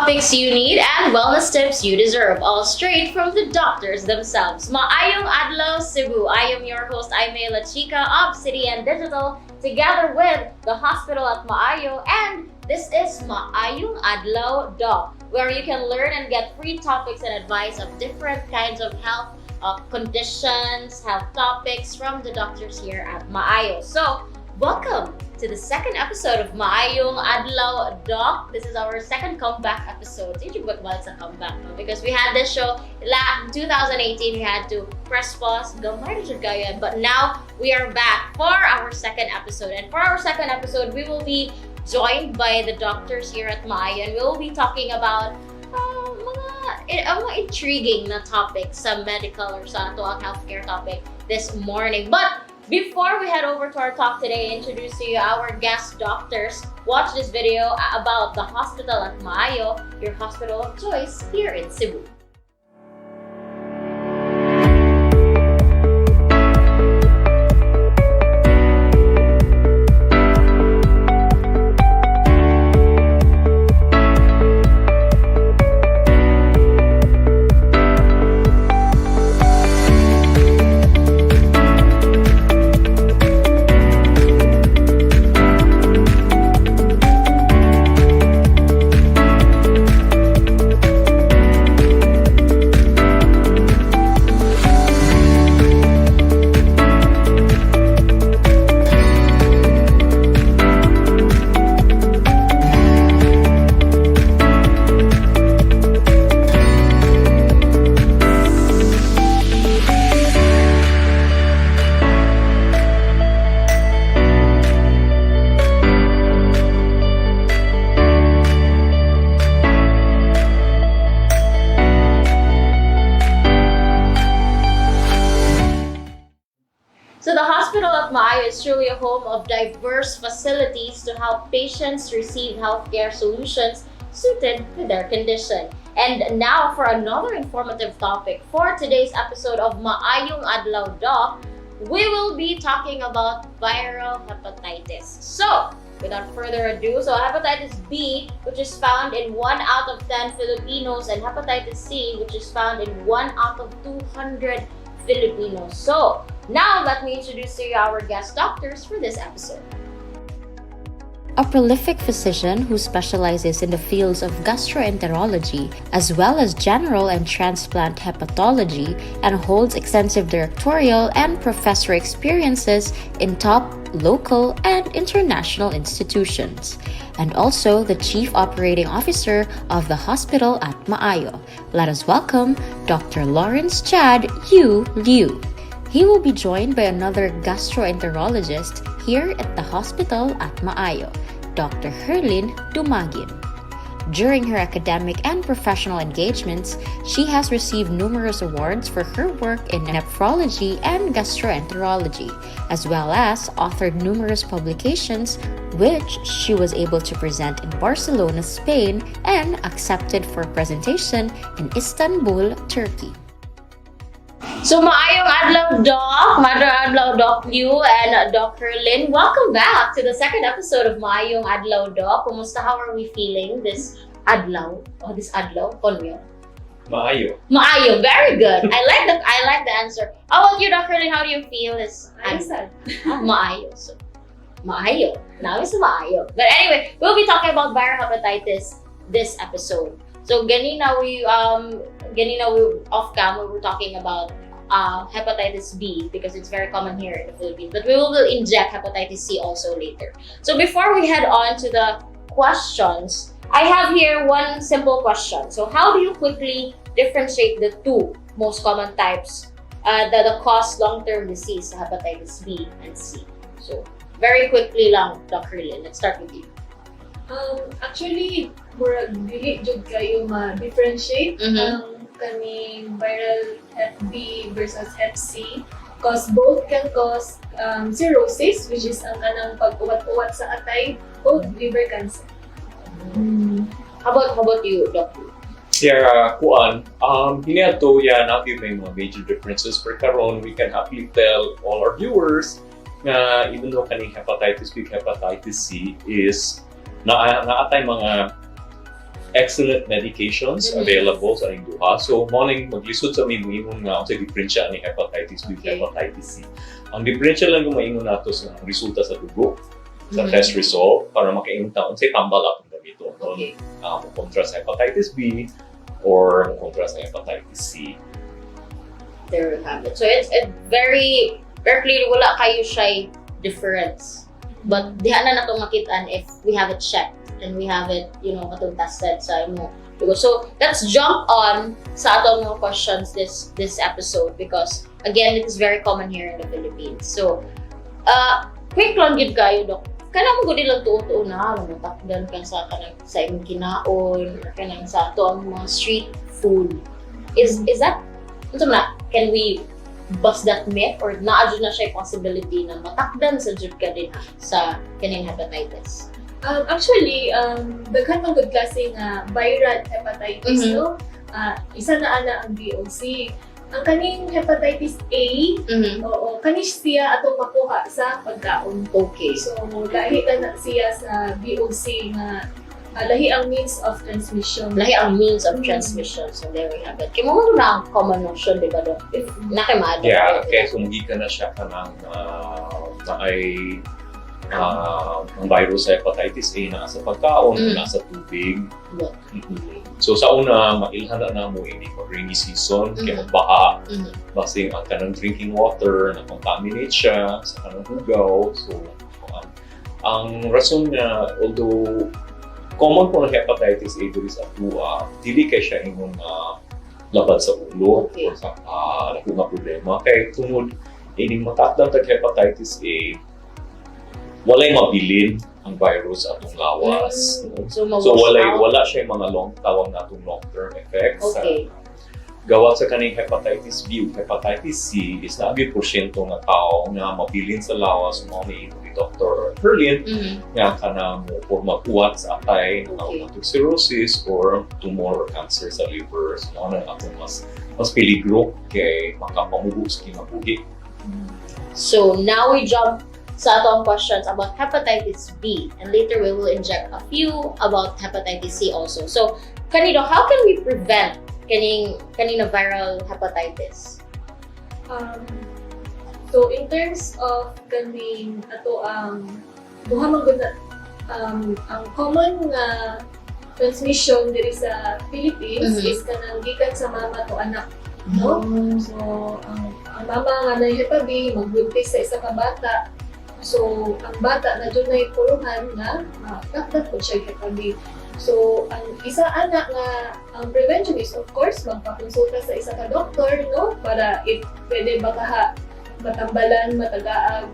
topics you need and wellness tips you deserve, all straight from the doctors themselves. Maayong Adlaw, Cebu. I am your host, Aimee La Chica of City and Digital, together with the hospital at Maayo, and this is Maayong Adlaw Doc, where you can learn and get free topics and advice of different kinds of health conditions, health topics from the doctors here at Maayo. So, welcome to the second episode of Maayong Adlaw Doc. This is our second comeback episode. Hindi ba balik sa comeback, no? Because we had this show in 2018, we had to press pause, gamay na siya kayo, but now we are back for our second episode. And for our second episode, we will be joined by the doctors here at Maayo, and we will be talking about mga intriguing na topics sa medical or sa atoang healthcare topic this morning. But before we head over to our talk today, introduce to you our guest doctors. Watch this video about the hospital at Maayo, your hospital of choice here in Cebu. So the hospital at Maayo is truly a home of diverse facilities to help patients receive healthcare solutions suited to their condition. And now for another informative topic for today's episode of Maayong Adlaw Doc, we will be talking about viral hepatitis. So without further ado, so hepatitis B, which is found in 1 out of 10 Filipinos, and hepatitis C, which is found in 1 out of 200 Filipinos. So now let me introduce to you our guest doctors for this episode. A prolific physician who specializes in the fields of gastroenterology as well as general and transplant hepatology, and holds extensive directorial and professor experiences in top local and international institutions, and also the Chief Operating Officer of the hospital at Maayo. Let us welcome Dr. Lawrence Chad Yu Liu. He will be joined by another gastroenterologist here at the hospital at Maayo, Dr. Herlin Dumagin. During her academic and professional engagements, she has received numerous awards for her work in nephrology and gastroenterology, as well as authored numerous publications which she was able to present in Barcelona, Spain, and accepted for presentation in Istanbul, Turkey. So Maayong Adlaw Doc, Maayong Adlaw Doc Liu and Dr. Lin, welcome back to the second episode of Maayong Adlaw Doc. Kumusta, how are we feeling this adlaw? Oh, this adlaw? Konyo? Maayo. Maayo, very good. I like the answer. How about you, Dr. Lin? How do you feel this adlaw? Maayo. So, Maayo. Now it's Maayo. But anyway, we'll be talking about viral hepatitis this episode. So ganina we off cam we were talking about hepatitis B because it's very common here in the Philippines. But we will inject hepatitis C also later. So before we head on to the questions, I have here one simple question. So how do you quickly differentiate the two most common types that cause long-term disease, hepatitis B and C? So very quickly lang, Dr. Lin, let's start with you. Actually, murag dili jud kayo ma-differentiate ang kaning viral Hep B versus Hep C, because both can cause cirrhosis, which is ang kanang pag-uwat-uwat sa atay, o liver cancer. How about you, Doctor? Yeah, hiniato natin may mga major differences. Per karon, we can happily tell all our viewers na even though kaning hepatitis B, hepatitis C is naatay mga excellent medications available sa inyong duha. So, morning maglisod sa aming ingon nga sa diferensya ni hepatitis B Okay. hepatitis C. Ang diferensya lang kung maingon nato sa resulta sa dugo, sa test result, para makaingon taon sa tambal akong gamito. Okay. Kontra sa hepatitis B or kontra sa hepatitis C. There we have it. So it's very clearly wala kayo siya difference. But diha na nato makitaan if we have it checked and we have it, katong tested sa imo. So let's jump on sa atong mga questions this episode because again it is very common here in the Philippines. So quick lang gid kayo dok. Kana mo gud lang tuo na matakdan ka sa imong kinaon or kanang sa ato ang mga street food. Is that can we bust that myth or naadyo na siya possibility na matakdan sa jud ka din sa kaning hepatitis? Actually, daghan man gud klase nga viral hepatitis, no? Isa na ana ang VOC. Ang kaning hepatitis A, oo, kani siya atong makuha sa pagkaon. Okay. So, lahi na siya sa VOC nga lahi ang means of transmission. Lahi ang means of transmission. So there we have it. Kaya mo na ang common notion, di ba doon? If nakimada. Yeah, kaya sumagi ka na siya ka ng ang virus sa hepatitis A na sa pagkaon, nasa tubig. So sa una, mailhan na mo ini pag rainy season, kaya magbaha. Basing ang kanang drinking water, na-contaminate siya sa kanang hugaw. So ang rason niya, although common po ng hepatitis A diri sa atua, dili kay siya imong labad sa ulo Okay. or sa laku nga problema. Kay tungod ining matakdang tag hepatitis A, walay mabilin ang virus atong lawas. So So wala siya mga tawag natong long-term effects. Okay. Gawat sa kaning hepatitis B ug hepatitis C is na 1% nga tao nga mabilin sa lawas mo ni Dr. Herlin nga kanang or makuwat sa atay ng cirrhosis or tumor or cancer sa liver. So na atong mas peligro kay makapamugo sa kinabuhi. So now we jump sa atong questions about hepatitis B and later we will inject a few about hepatitis C also. So kanino, how can we prevent kaning viral hepatitis? So in terms of kaning ato ang duha man gud ang common nga transmission diri sa Philippines is kanang gikan sa mama to anak, no? So ang mama nga na Hepa B magbuntis sa isa ka bata. So ang bata na jud nay puluhan nga takdak po siya Hepa B. So, ang isa anak nga, ang prevention is of course, magpakonsulta sa isa ka doktor, no? Para if pwede baka matambalan, matagaag,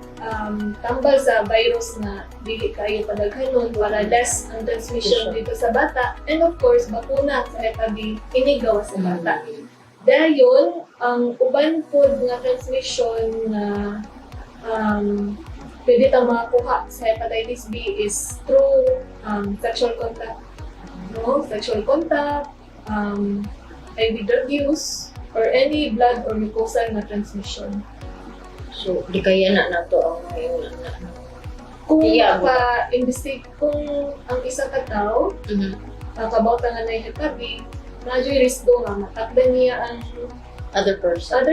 tambal sa virus na dili kayo padaghanon para less ang transmission dito sa bata. And of course, bakuna sa Hepa B, inigawa sa bata. Dayon, ang uban po nga transmission na pwede tang makakuha sa hepatitis B is through sexual contact. No, sexual contact, IV drug use, or any blood or mucosal na transmission. So, di kaya na nato ang ngayon na. Kung Yeah. kung ang isa ka tao, kabauta nga na Hepa B, medyo risko nga matakdan niya ang Other person.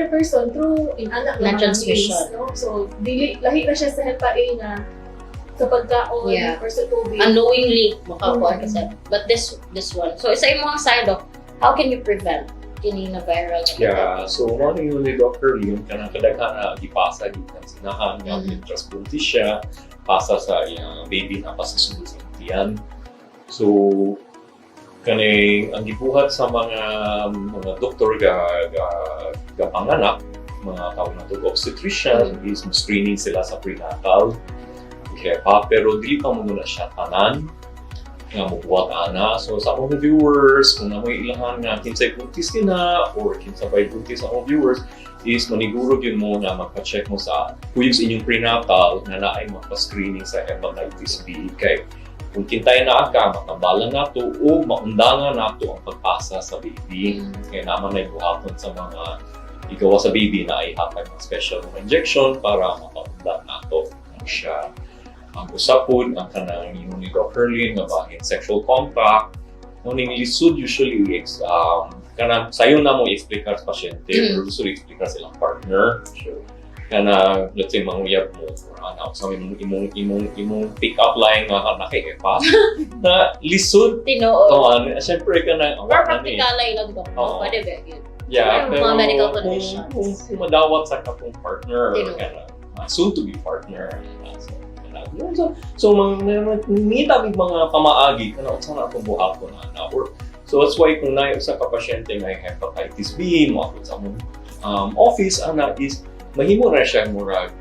through inanak Na mga transmission. means, no? So, lahi na siya sa Hepa A na sa pagkaon Yeah. or sa tubig. Unknowingly makakuha ka sa. But this one. So isa yung mga side of how can you prevent kini na viral hepatitis? Yeah, so one yun ni Dr. Leon, kanang kadaghan na gipasa gikan sinahan nga mitras buntis siya, pasa sa iyang baby na pasasunod sa tiyan. So kaning ang gibuhat sa mga doktor ga panganak, mga tawag na to obstetrician, is screening sila sa prenatal. Pero dili pa mo na siya tanan nga mubuhat ana. So sa akong viewers, kung namoy ilangan nga kinsay buntis kina or kinsabay buntis akong viewers, is maniguro yun mo na magpa-check mo sa kuyog sa inyong prenatal na naay magpa-screening sa hepatitis B. Kay kung kintay na ka, matambalan na to o maundangan na to ang pagpasa sa baby. Kaya naman ay buhaton sa mga igawa sa baby na ay hatag ng special injection para mapaundan na to siya. Ang usapon, ang kanang ni Dr. Lin nga bahin sexual contact Ning lisod usually kanang sayo na mo i-explicar sa pasyente, pero gusto i-explicar silang partner. Kana, let's say, manguyab mo, sa imong pick-up line nga naka-epa, na lisod. Tinuod. Siyempre ka na, Or practical lang ito. Pwede ba yun? Yeah, Mga pero medical conditions. kung madawat sa katong partner, Tinuod. kana, soon-to-be partner. So nangita may mga pamaagi kana unsa na atong buhaton ana. So that's why kung naay usa ka pasyente nga hepatitis B mo sa among office ana is mahimo ra siya murag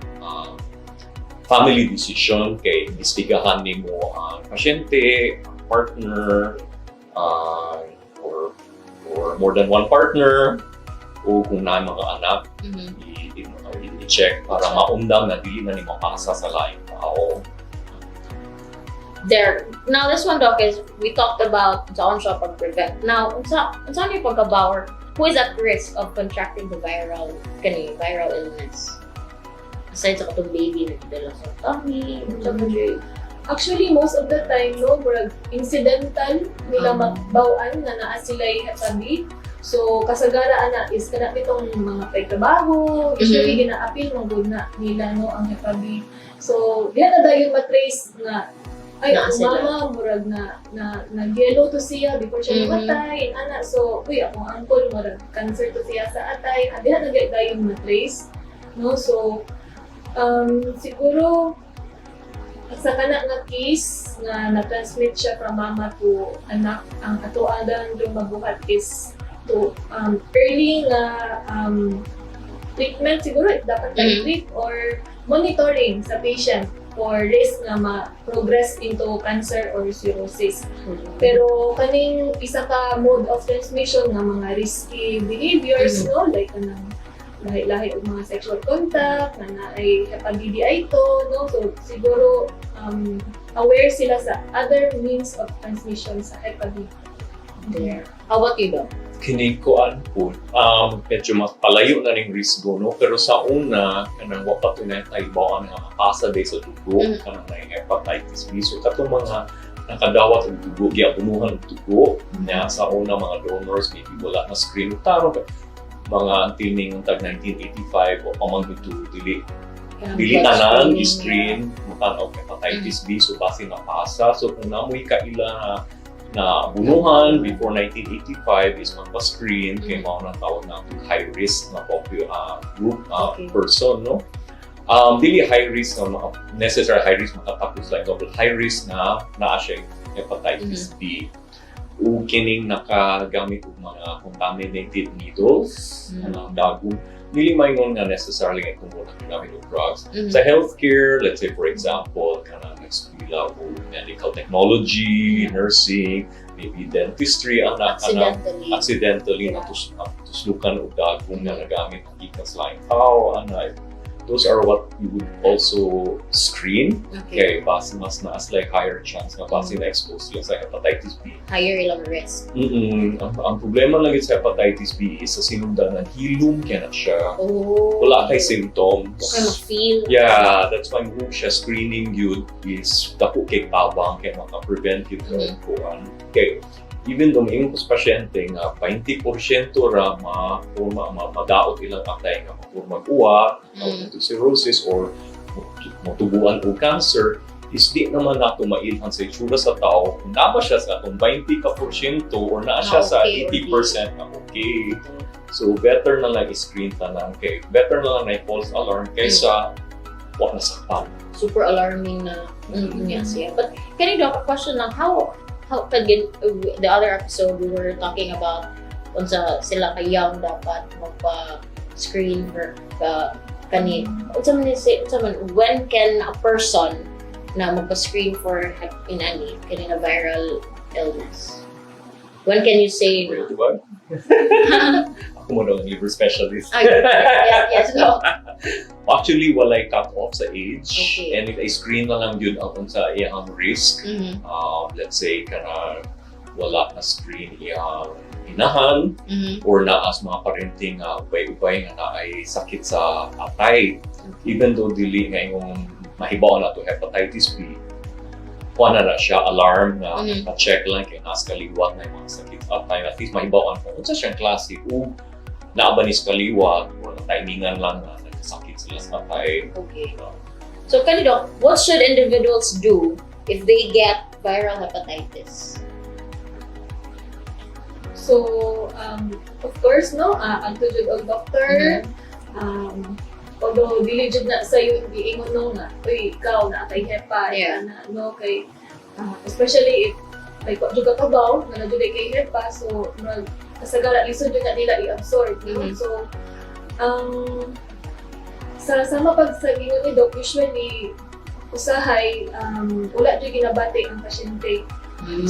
family decision kay imbestigahan nimo ang pasyente, partner, or more than one partner o kung naay mga anak i-check para maundang na dili na ni mapasa sa lain tao. There. Now, this one, Doc, is we talked about the on-shop and prevent. Now, unsa ni pagkabaw, who is at risk of contracting the viral illness? Aside sa katong baby na dala sa tummy, Actually, most of the time, no, murag incidental nila magbawaan na naa sila Hep B. So, kasagara ana is kana nitong mga pagtrabaho, usually gina-appeal mo gud na nila no ang Hep B. So, diha na dayon matrace nga ay Na ako sila. mama murag na nag-yellow to siya before siya namatay ana. So, uy akong uncle murag cancer to siya sa atay. Diha na dayon matrace. No, so siguro sa kana nga case nga na-transmit siya from mama to anak, ang atuagan yung mabuhat is to early nga treatment siguro dapat treat or monitoring sa patient for risk nga ma-progress into cancer or cirrhosis. Pero kaning isa ka mode of transmission nga mga risky behaviors no like kanang lahi-lahi og mga sexual contact na ay hepatitis to no so siguro aware sila sa other means of transmission sa hepatitis. there. How about you, Doc? Kinikuan po, medyo mas palayo na ning risgo, no? Pero sa una, kanang wapat na tayo bawaan nga mapasa day sa dugo, kanang na hepatitis B. So, katong mga nakadawat ang dugo, giabunuhan ang dugo, niya sa una mga donors, maybe wala na screen. Taro, mga tining tag 1985 o pamanggutu, dili tanan, screen, mukha hepatitis B, so base mapasa. So, kung namoy kaila na bunuhan before 1985 is magpa-screen kay mao na tawag na high risk na group person no dili high risk na necessary high risk makatapos like double high risk na naa siya hepatitis B o kining nakagamit og mga contaminated needles dagong dili maingon nga necessarily nga kung wala gamit og drugs sa healthcare, let's say for example kanang eskwela o medical technology, nursing, maybe dentistry ang accidentally natuslukan og dagong nga nagamit ang gikan sa laing tao those are what you would also screen kay base mas naas like higher chance nga base na expose sila sa hepatitis B. Higher ilang risk. Ang problema lang sa hepatitis B is sa sinundanan hilom kaya na siya. Wala kay symptoms. Okay, ma-feel. Yeah, that's why mo siya screening yun is dako kay tabang kaya maka-prevent yun kuan. Okay. Even though may imong pasyente nga 20% ra madaot ilang atay nga mag-uwa, to cirrhosis or matubuan o cancer, is di naman nato mailhan sa itsura sa tao kung na ba siya sa atong 20% or naa siya sa 80% na okay. So better na lang i-screen tanan kay better na lang na false alarm kaysa wala sa pan. Super alarming na niya siya. But can you a question lang, how the other episode we were talking about unsa sila ka young dapat magpa-screen for kani when can a person na magpa-screen for kani na viral illness? When can you say Wait, diba? Ako mo daw liver specialist. Yes, go. Actually, walay cut-off sa age. Okay. And if I screen na lang yun ang sa iyang risk, let's say, kana wala na screen iyang inahan, or naas mga parenting ubay-ubay nga na ay sakit sa atay. Even though dili nga yung mahibaw na to hepatitis B, kuha na siya, alarm na pa-check lang kay nas kaliwat na yung mga sakit atay. At least mahibawan kung unsa siyang klase kung naaba ni sa kaliwat o timingan lang na nagkasakit sila sa atay. Okay. So, Doc, what should individuals do if they get viral hepatitis? So, of course, no, ang tujud og doctor, although dili jud na sayo giingon no nga, uy, ikaw na kay hepa, na no kay especially if like jud ka kabaw na jud kay hepa, so kasagaran lisod jud na nila i-absorb, no? So, sa sama pag sa ingon ni Doc, usually usahay wala jud ginabati ang pasyente.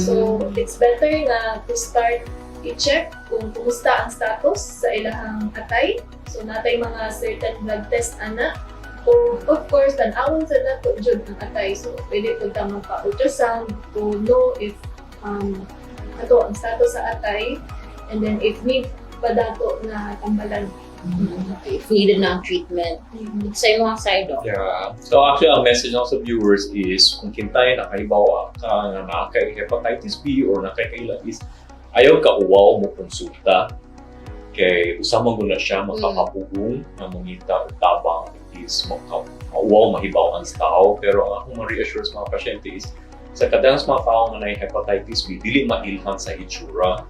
So, it's better nga to start i-check kung kumusta ang status sa ilahang atay. So, natay mga certain blood test ana. Or, of course, tan-awon sa nato jud ang atay. So, pwede po ta magpa-ultrasound to know if ato ang status sa atay. And then, if need pa dato na tambalan. If needed na ang treatment. Sa mga side, Doc. Yeah. So actually, ang message ng sa viewers is kung kintay nakaibawa ka na nakay hepatitis B or nakakaila is ayaw ka uwaw mo konsulta kay usama mo na siya makakapugong na mungita o tabang is uwaw mahibawan sa tao. Pero ang akong ma-reassure sa mga pasyente is sa kadang mga tao na hepatitis B, dili mailhan sa itsura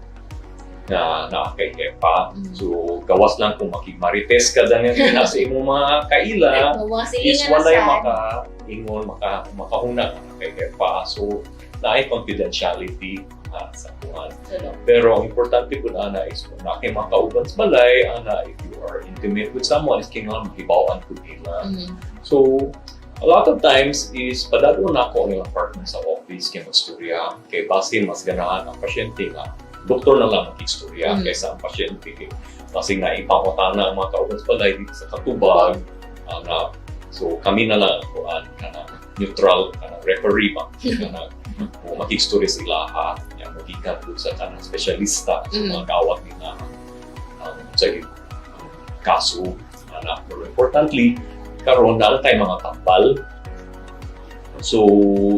na kay hepa. So, gawas lang kung makimarites ka dahil sa imong mga kaila is walay maka-ingon, makahuna na kay hepa. So, naay confidentiality sa kuhan. Pero ang importante po na is kung nakay makauban sa balay, if you are intimate with someone, is kingan mahibawan po nila. So, a lot of times is padalo na ako ang partner sa office kay magstorya. Kay basin mas ganahan ang pasyente nga doktor na lang mag-istorya kaysa ang pasyente. Kasi nga ipapatana ang mga kauban sa balay dito sa katubag. So kami na lang ang neutral referee ba. Mag-istorya sila magikan po sa specialista sa mga kawat nila sa kaso. Pero importantly, karon na tayo mga tambal. So,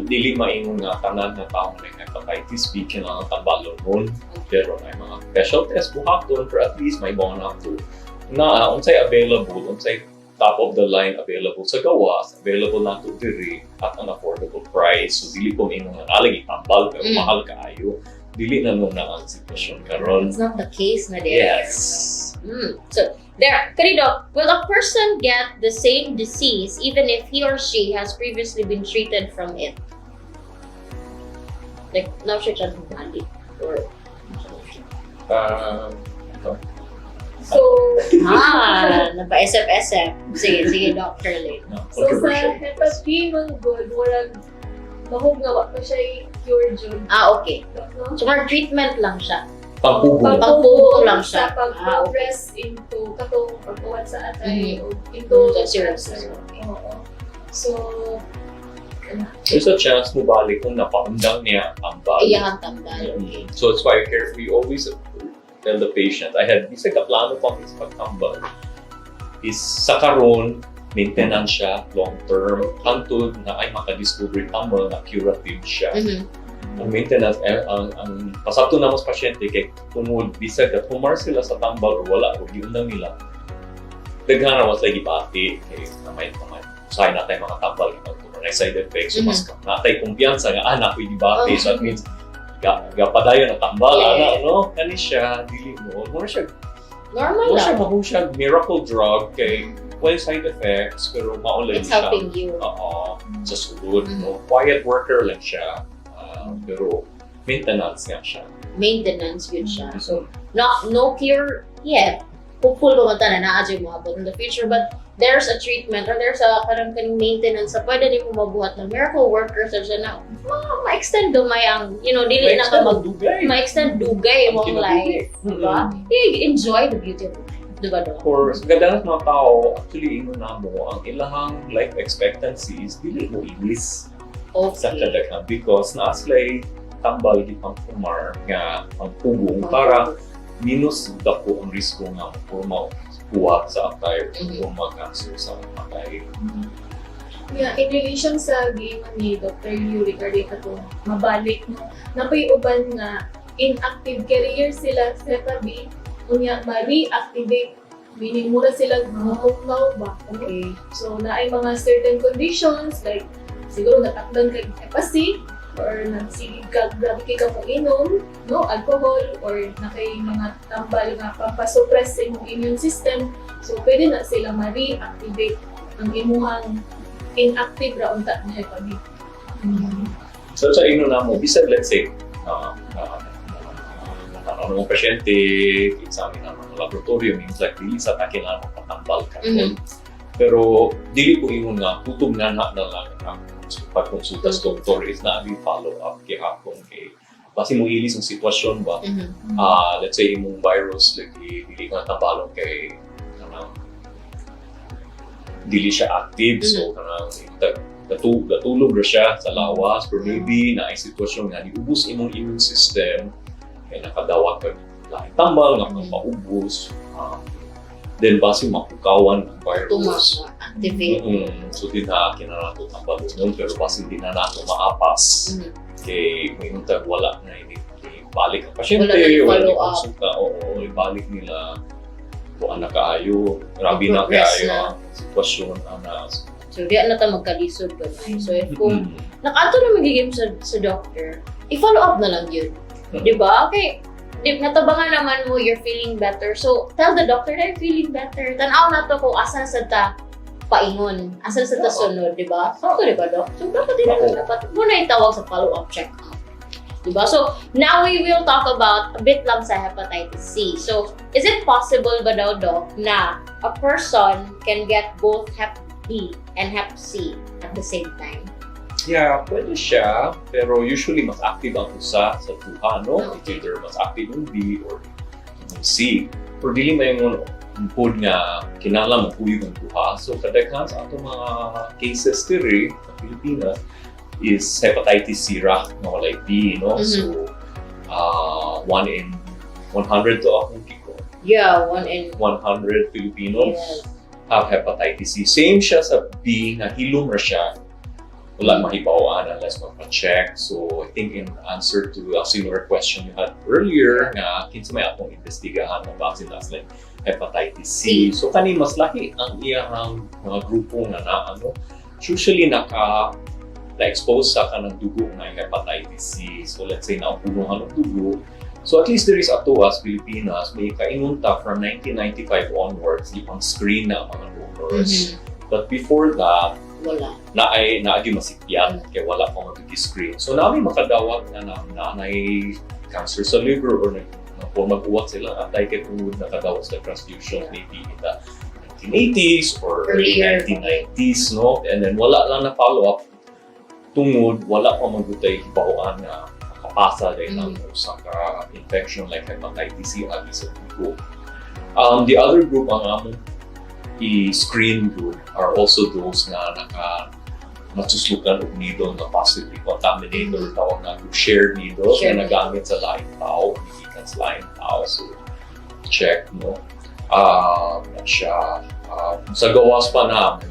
dili maingon nga tanan na tao na hepatitis B kailangan tambalon nun. Pero may mga special test buhaton for at least may mga nato na unsay available, unsay top of the line available sa gawas, available nato diri at an affordable price. So, dili ko maingon nga alagi tambal pero mahal kaayo. Dili na nun na ang sitwasyon karon. It's not the case na there. Yes. So, there, Doc, will a person get the same disease even if he or she has previously been treated from it? Like, now siya chance ng body? Or... So, napa-SF-SF. Sige, Dr. Lane. So, sa Hep B, man good, warang mahog nga wa pa siya cure jud. Okay. No? So, more treatment lang siya. Pagpugong lang siya. Sa pag-progress into katong pagkuwan sa atay o into cirrhosis. Oo. So, there's a chance mo balik kung napaundang niya ang tambal. Iyang tambal. Okay. So it's why we always tell the patient, I had isa ka plano pang is pagtambal is sa karon maintenance siya long term hantod na ay makadiscover tambal na curative siya. Ang maintenance, ang pasabto na mas pasyente kay tungod bisag at humar sila sa tambal o wala o yun lang nila. Daghan na mas lagi pati kay namay usahay natin mga tambal na side effects. So mas natay kumpiyansa nga anak ko dibati. So that means gapadayon na tambal no? Kani siya, dili mo. Muna siya normal lang. Muna siya miracle drug kay well side effects pero maulay It's siya. helping you. Sa sulod. No? Quiet worker lang siya. Pero maintenance nga siya. Maintenance yun siya. So, no cure yet. Hopeful ko mata na naadyo mo abot in the future, but there's a treatment or there's a parang kaning maintenance sa pwede din mo mabuhat ng miracle workers or siya na ma-extend dumay ang, dili na ka ma-extend dugay mong life. Diba? Enjoy the beauty of life. Diba, Doc? For gadalas mga tao, actually, na mo, ang ilahang life expectancy is dili mo ilis. Sa kadaghan because naaslay tambal gitang kumar nga ang pugong para minus dako ang risko nga makuha sa atay o mag-cancer sa atay. Yeah, in relation sa game ni Dr. Liu regarding ato mabalik no, napay uban nga inactive carrier sila sa Hep B, unya ma-reactivate, meaning mura sila mahumaw ba. Okay. So naay mga certain conditions like siguro natakdan kay Hep C or nagsigig ka, grabe kay ka inom, no, alcohol or nakay mga tambal nga pampasuppress sa imong immune system. So pwede na sila ma-reactivate ang imuhang inactive ra unta na Hep B. So sa ino na mo, bisag let's say, ano mo pasyente, examine na mga laboratorium, means like dili sa takilan mo patambal ka. Pero dili ko ingon nga, tutog nga na lang ang pagkonsulta sa doktor is na ang follow-up kay hapon kay basi mo ilis ang sitwasyon ba. Let's say imong virus, like, dili ka natambalon kay dili siya active, so kanang natulog ra siya sa lawas, or maybe na ay sitwasyon nga niubos imong immune system, kaya nakadawat ka laing tambal, nga maubos, then basi mapukawan ang virus. Activate. So di na kinanato tambalon yun, pero basi di na nato maapas. Kay may untag wala na balik ang pasyente, wala na konsulta, ibalik nila kung na kaayo, grabe na kaayo ang sitwasyon na. So, di na tayo magkalisod ba na. So, if kung nakato na magiging sa doctor, i-follow up na lang yun. Di ba? Okay, natabangan naman mo, you're feeling better. So, tell the doctor na you're feeling better. Tanaw na to kung asan sa ta paingon, asan sa ta sunod, di ba? So, di ba, Doc? So, dapat din dapat muna yung tawag sa follow-up check-up. Diba? So, now we will talk about a bit lang sa hepatitis C. So, is it possible ba daw, Doc, na a person can get both Hep B and Hep C at the same time? Yeah, pwede siya, pero usually mas active ang usa sa tuha, no? Okay. Either mas active yung B or yung C. Pero dili may yung pod nga kinala magpuyog ang tuha. So, kadaghan sa atong mga cases diri sa Pilipinas is hepatitis C ra na walay B, no? So, 1 in 100 to akong kiko. Yeah, 1 in 100 Filipinos have hepatitis C. Same siya sa B, na hilom ra siya. Wala mahibawaan unless magpa-check. So, I think in answer to a similar question you had earlier, nga kinsa may akong investigahan na vaccine last like hepatitis C. So, kani mas laki ang iyang mga grupo nga na ano. Usually na-expose sa kanang dugo na hepatitis C. So, let's say naupunuhan ng dugo. So, at least there is ato as Pilipinas, may kainunta from 1995 onwards, ipang screen na ang mga donors. But before that, wala. Naay masikyan, kaya wala pang mag-screen. So, namin makadawat na nanay cancer sa liver or mag-uwat sila at ay kung nakadawat sa transfusion maybe in the 1980s or early 1990s, no? And then wala lang na follow-up tungod, wala pa magutay hibawaan na makapasa dahil ng sa infection like hepatitis C agi sa dugo. The other group ang among i-screen group are also those na nasuslukan og needle na possibly contaminated or tawag na shared needle na nagamit sa laing tao, gikan sa laing tao. So, check, no? Sa gawas pa na,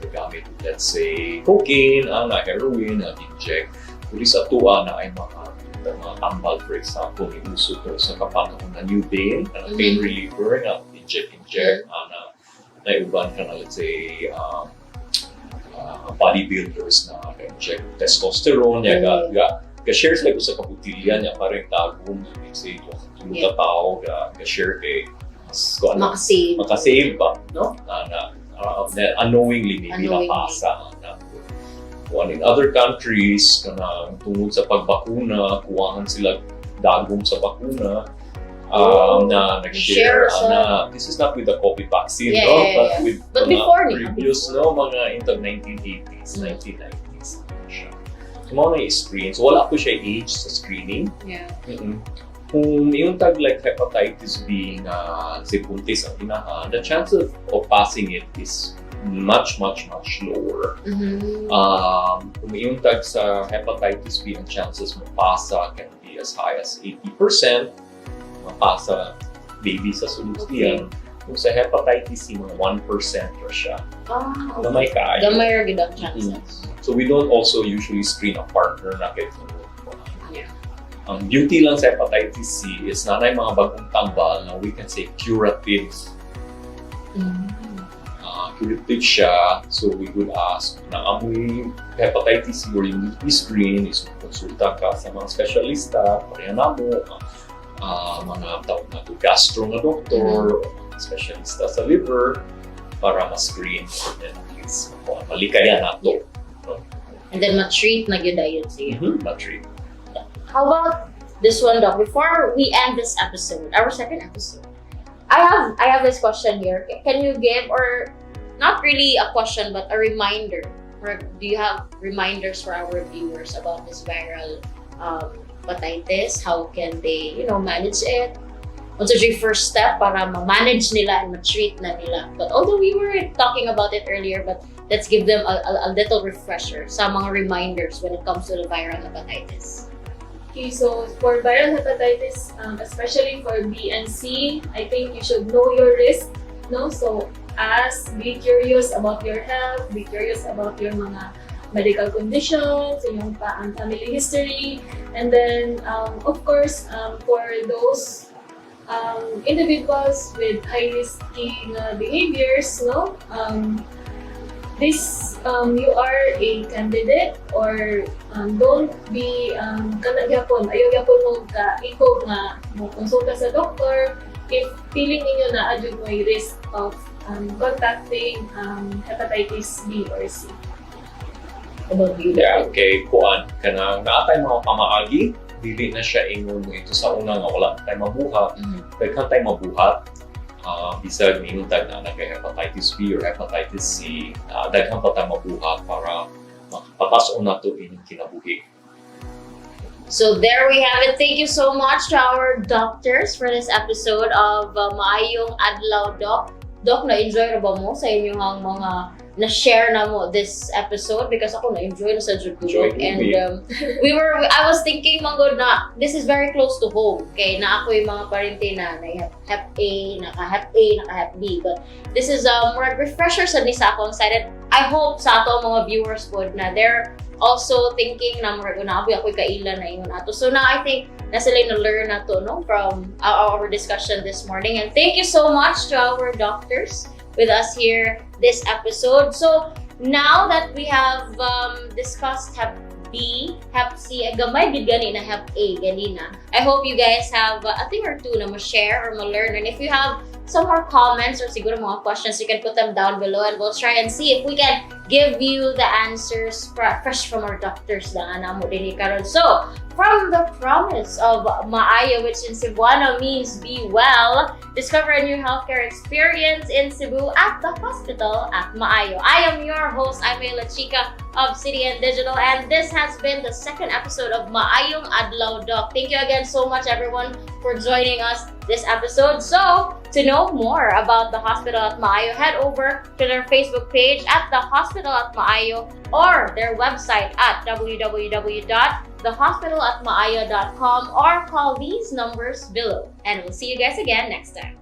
gamit, let's say, cocaine, heroin, inject. Kuli sa tuwa na ay mga tambal, for example, inuso ko sa kapanahon na new pain, na pain reliever, na inject, na iuban ka na, let's say, bodybuilders na inject testosterone, ga-share sila ko sa kabutilya niya, parang tagong, let's say, tulog ka tao, ga-share kay makasave ba, no? Unknowingly maybe napasa na one in other countries na tungod sa pagbakuna kuwangan sila dagom sa bakuna na nag-share na this is not with the COVID vaccine, but before previous mga into 1980s 1990s siya. So mga na-screen, so wala po siya age sa screening. Kung yung tag like hepatitis B na si buntis ang inahan, the chance of passing it is much lower. Kung yung tag sa hepatitis B, ang chances mapasa can be as high as 80%. Mapasa baby sa sulod niyan. Kung sa hepatitis C, mga 1% ra siya. Okay. Gamay kaayo. Gamay ra gid ang chances. So we don't also usually screen a partner na kay Yeah. Ang beauty lang sa hepatitis C is nanay mga bagong tambal na we can say curative. Curative siya. So we would ask na amoy hepatitis C or yung screen is konsulta ka sa mga specialista, pareha na mo, mga tawag na to gastro na doktor, o mga specialista sa liver para ma-screen and at least malikayan na to. And then ma-treat na gyud ayon siya. Ma-treat. How about this one, Doc? Before we end this episode, our second episode, I have this question here. Can you give, or not really a question, but a reminder? Or do you have reminders for our viewers about this viral hepatitis? How can they, manage it? What's the first step para ma-manage nila and ma-treat na nila? But although we were talking about it earlier, but let's give them a little refresher sa mga reminders when it comes to the viral hepatitis. Okay, so for viral hepatitis, especially for B and C, I think you should know your risk, no? So be curious about your health, be curious about your mga medical conditions, yung family history, and then of course for those individuals with high risky behaviors, no? You are a candidate, or don't be ayaw gyapon mo ikaw nga mo konsulta sa doktor if feeling ninyo na adjud may risk of contacting hepatitis B or C. About you? Yeah, okay, kuan kanang naatay mga pamaagi, dili na siya ingon mo ito sa una nga wala tayo mabuhat. Daghan tayo mabuhat. Bisag ningon tag na kay hepatitis B or hepatitis C, daghan pa tayo mabuhat para makapatas-on nato inyong kinabuhi. So there we have it. Thank you so much to our doctors for this episode of Maayong Adlaw, Doc. Doc, na-enjoy na ba mo sa inyong mga na-share na mo this episode? Because ako na-enjoy na sa Judgulog. And I was thinking, manggod, na this is very close to home. Okay, na ako yung mga parente na Hep A, naka-Hep A, naka-Hep B. But this is more refresher sa nisa ako. Excited. I hope sa ato mga viewers po na they're also thinking na murag unabi ako'y kaila na ingon ato. So now I think na sila na-learn na to, no, from our discussion this morning. And thank you so much to our doctors with us here this episode. So now that we have discussed Hep B, Hep C, gamay gid gani na Hep A ganina, I hope you guys have a thing or two na ma-share or ma-learn. And if you have some more comments or siguro mga questions, you can put them down below and we'll try and see if we can give you the answers fresh from our doctors na namo din karon. So, from the promise of Maayo, which in Cebuano means be well, discover a new healthcare experience in Cebu at the hospital at Maayo. I am your host, I'm La Chica of City and Digital, and this has been the second episode of Maayong Adlaw, Doc. Thank you again so much, everyone, for joining us this episode. So, to know more about the hospital at Maayo, head over to their Facebook page at the Hospital at Maayo or their website at www.thehospitalatmaayo.com or call these numbers below. And we'll see you guys again next time.